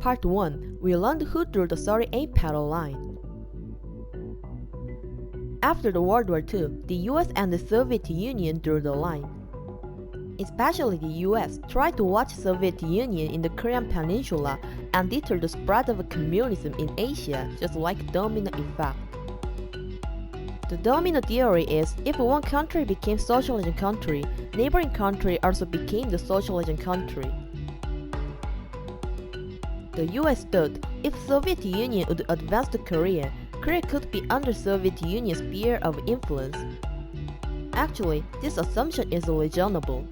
Part 1. We learned who drew the Soviet impassable line. After the World War II, the US and the Soviet Union drew the line. Especially the US tried to watch Soviet Union in the Korean Peninsula and deter the spread of communism in Asia, just like domino effect. The domino theory is, if one country became socialism country, neighboring country also became the socialism country. The US thought if Soviet Union would advance to Korea, Korea could be under Soviet Union's sphere of influence. Actually, this assumption is reasonable.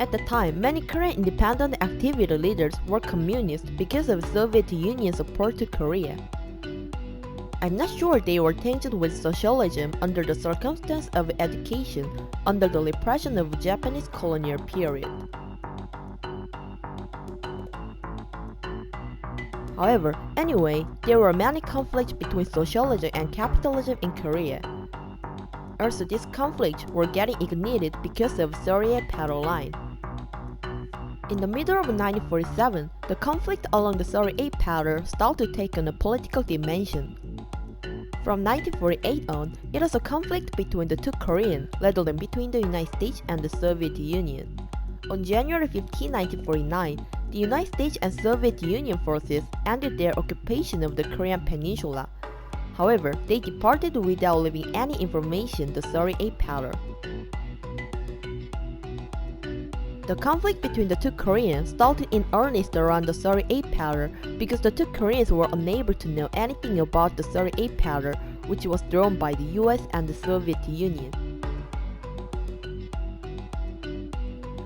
At the time, many Korean independent activity leaders were communists because of Soviet Union's support to Korea. I'm not sure they were tainted with socialism under the circumstance of education under the repression of Japanese colonial period. However, anyway, there were many conflicts between socialism and capitalism in Korea. Also, these conflicts were getting ignited because of Soviet parallel line. In the middle of 1947, the conflict along the Soviet parallel started to take on a political dimension. From 1948 on, it was a conflict between the two Koreans rather than between the United States and the Soviet Union. On January 15, 1949, the United States and Soviet Union forces ended their occupation of the Korean Peninsula. However, they departed without leaving any information to Soviet power. The conflict between the two Koreans started in earnest around the Soviet power because the two Koreans were unable to know anything about the Soviet power, which was drawn by the US and the Soviet Union.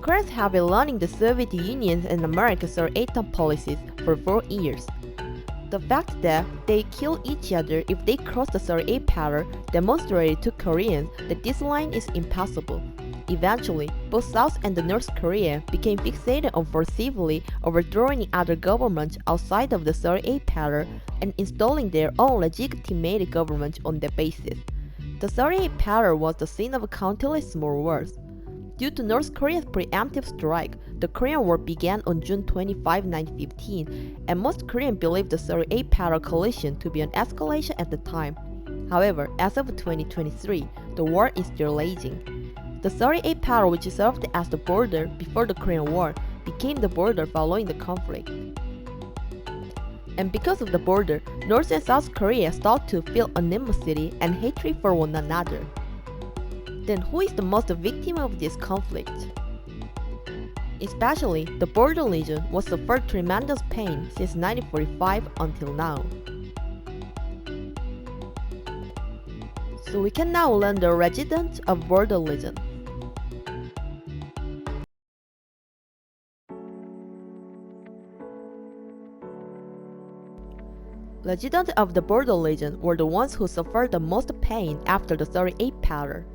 Koreans have been learning the Soviet Union's and America's Soviet policies for 4 years. The fact that they kill each other if they cross the Soviet power demonstrated to Koreans that this line is impassable. Eventually, both South and North Korea became fixated on forcibly overthrowing other governments outside of the Soviet power and installing their own legitimate government on that basis. The Soviet power was the scene of countless small wars. Due to North Korea's preemptive strike, the Korean War began on June 25, 1915, and most Koreans believed the Soviet power collision to be an escalation at the time. However, as of 2023, the war is still raging. The Soviet power, which served as the border before the Korean War, became the border following the conflict. And because of the border, North and South Korea start to feel animosity and hatred for one another. Then who is the most victim of this conflict? Especially, the border region was suffered tremendous pain since 1945 until now. So we can now learn the residents of border region. Residents of the border region were the ones who suffered the most pain after the Soviet power.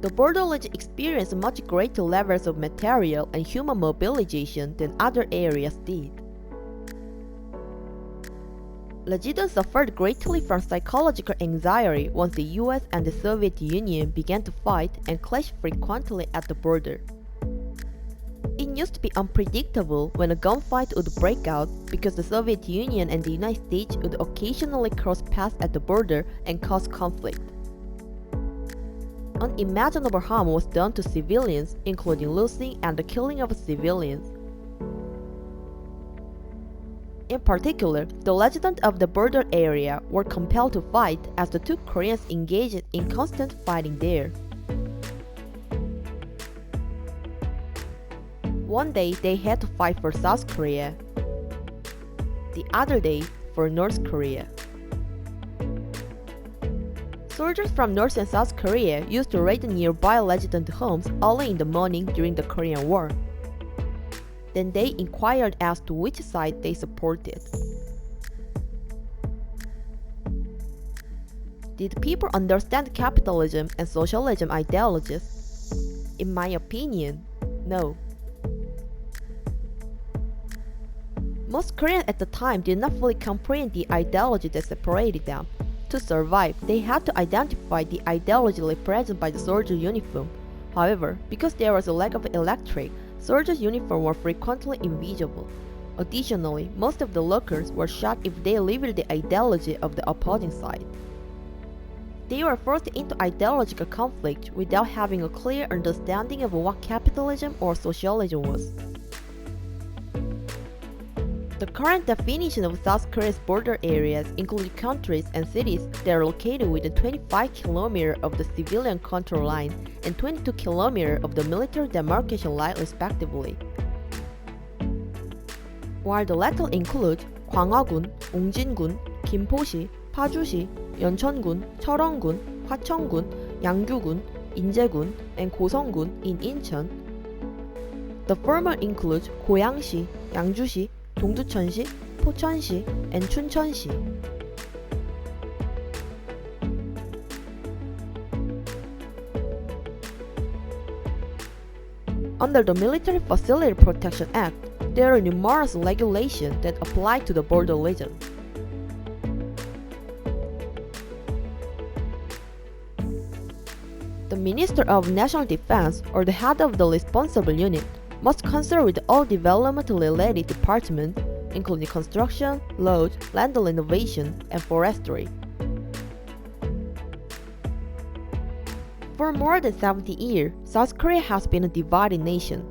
The border region experienced much greater levels of material and human mobilization than other areas did. Residents suffered greatly from psychological anxiety once the US and the Soviet Union began to fight and clash frequently at the border. It used to be unpredictable when a gunfight would break out because the Soviet Union and the United States would occasionally cross paths at the border and cause conflict. Unimaginable harm was done to civilians, including losing and the killing of civilians. In particular, the residents of the border area were compelled to fight as the two Koreans engaged in constant fighting there. One day they had to fight for South Korea, the other day for North Korea. Soldiers from North and South Korea used to raid nearby resident homes early in the morning during the Korean War. Then they inquired as to which side they supported. Did people understand capitalism and socialism ideologies? In my opinion, no. Most Koreans at the time did not fully comprehend the ideology that separated them. To survive, they had to identify the ideology represented by the soldier uniform. However, because there was a lack of electric, soldiers' uniforms were frequently invisible. Additionally, most of the lookers were shot if they revealed the ideology of the opposing side. They were forced into ideological conflict without having a clear understanding of what capitalism or socialism was. The current definition of South Korea's border areas include countries and cities that are located within 25 km of the civilian control line and 22 km of the military demarcation line respectively. While the latter include 광화군, 옹진군, 김포시, 파주시, 연천군, 철원군, 화천군, 양규군, 인제군, and 고성군 in Incheon. The former includes 고양시, 양주시, 동두천시, 포천시, and 춘천시. Under the Military Facility Protection Act, there are numerous regulations that apply to the border region. The Minister of National Defense, or the head of the responsible unit, must consult with all development-related departments, including construction, roads, land renovation, and forestry. For more than 70 years, South Korea has been a divided nation.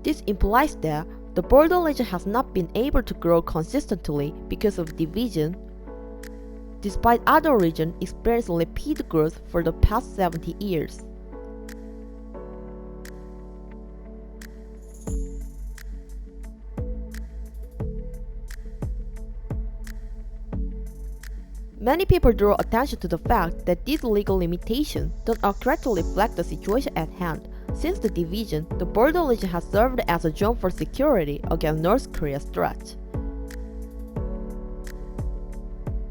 This implies that the border region has not been able to grow consistently because of division, despite other regions experiencing rapid growth for the past 70 years. Many people draw attention to the fact that these legal limitations don't accurately reflect the situation at hand. Since the division, the border region has served as a zone for security against North Korea's threat.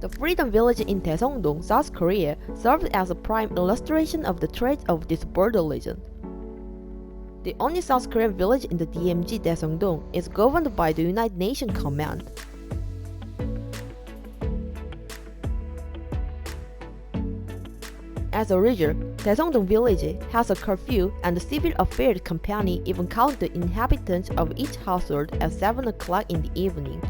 The Freedom Village in Daesungdong, South Korea, served as a prime illustration of the threat of this border region. The only South Korean village in the DMZ Daesungdong is governed by the United Nations Command. As a result, Daesungdong village has a curfew, and the civil affairs company even count the inhabitants of each household at 7 o'clock in the evening.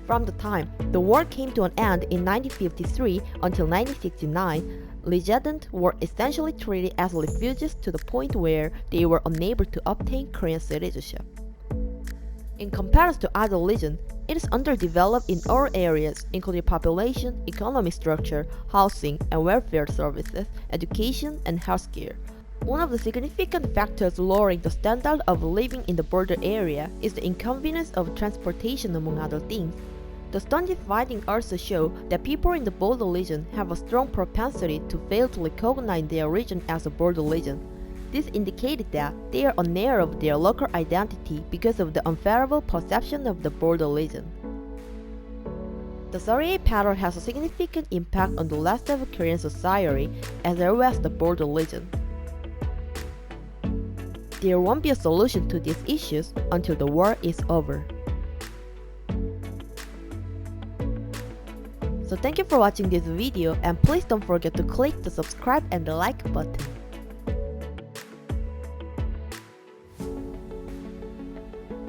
From the time the war came to an end in 1953 until 1969, residents were essentially treated as refugees to the point where they were unable to obtain Korean citizenship. In comparison to other regions, it is underdeveloped in all areas, including population, economic structure, housing and welfare services, education, and healthcare. One of the significant factors lowering the standard of living in the border area is the inconvenience of transportation, among other things. The stunted findings also show that people in the border region have a strong propensity to fail to recognize their region as a border region. This indicated that they are unaware of their local identity because of the unfavorable perception of the border region. The 38 pattern has a significant impact on the rest of Korean society as well as the border region. There won't be a solution to these issues until the war is over. So thank you for watching this video, and please don't forget to click the subscribe and the like button.